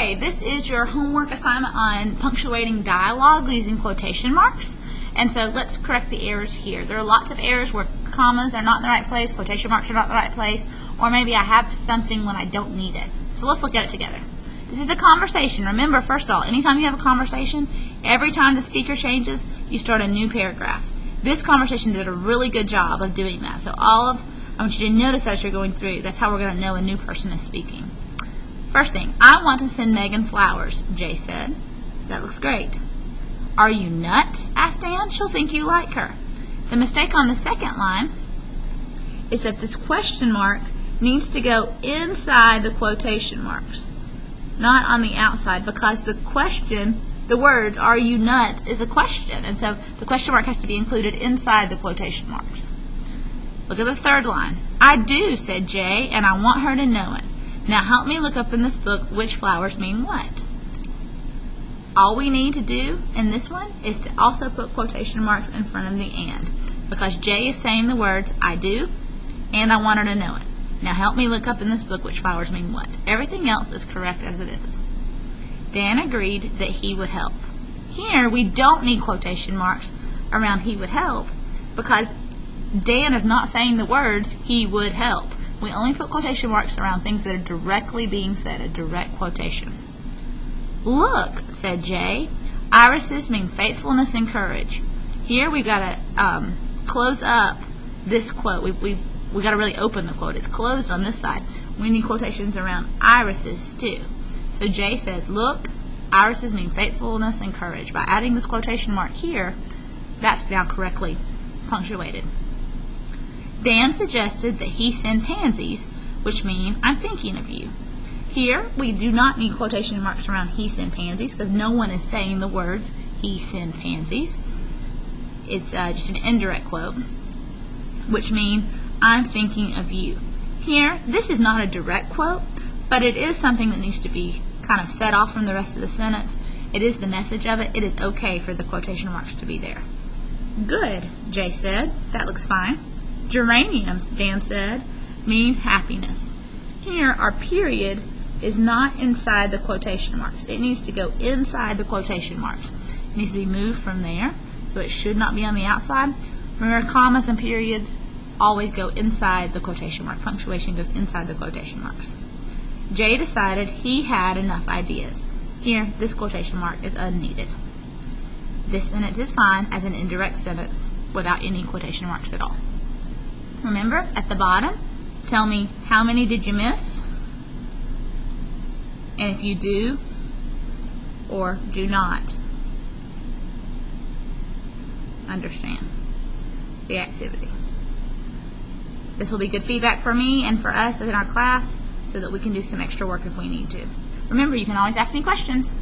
Okay, this is your homework assignment on punctuating dialogue using quotation marks. And so let's correct the errors here. There are lots of errors where commas are not in the right place, quotation marks are not in the right place, or maybe I have something when I don't need it. So let's look at it together. This is a conversation. Remember, first of all, anytime you have a conversation, every time the speaker changes, you start a new paragraph. This conversation did a really good job of doing that. So I want you to notice that as you're going through. That's how we're going to know a new person is speaking. First thing, I want to send Megan flowers, Jay said. That looks great. Are you nuts? Asked Dan. She'll think you like her. The mistake on the second line is that this question mark needs to go inside the quotation marks, not on the outside, because the question, the words, are you nuts, is a question. And so the question mark has to be included inside the quotation marks. Look at the third line. I do, said Jay, and I want her to know it. Now help me look up in this book which flowers mean what. All we need to do in this one is to also put quotation marks in front of the and, because Jay is saying the words I do and I want her to know it. Now help me look up in this book which flowers mean what. Everything else is correct as it is. Dan agreed that he would help. Here we don't need quotation marks around he would help because Dan is not saying the words he would help. We only put quotation marks around things that are directly being said, a direct quotation. Look, said Jay, irises mean faithfulness and courage. Here we've got to close up this quote. We've got to really open the quote. It's closed on this side. We need quotations around irises too. So Jay says, look, irises mean faithfulness and courage. By adding this quotation mark here, that's now correctly punctuated. Dan suggested that he send pansies, which mean I'm thinking of you. Here, we do not need quotation marks around he send pansies because no one is saying the words he send pansies. It's just an indirect quote, which mean I'm thinking of you. Here, this is not a direct quote, but it is something that needs to be kind of set off from the rest of the sentence. It is the message of it. It is okay for the quotation marks to be there. Good, Jay said. That looks fine. Geraniums, Dan said, mean happiness. Here, our period is not inside the quotation marks. It needs to go inside the quotation marks. It needs to be moved from there, so it should not be on the outside. Remember, commas and periods always go inside the quotation mark. Punctuation goes inside the quotation marks. Jay decided he had enough ideas. Here, this quotation mark is unneeded. This sentence is fine as an indirect sentence without any quotation marks at all. Remember, at the bottom, tell me how many did you miss? And if you do or do not understand the activity. This will be good feedback for me and for us in our class so that we can do some extra work if we need to. Remember, you can always ask me questions.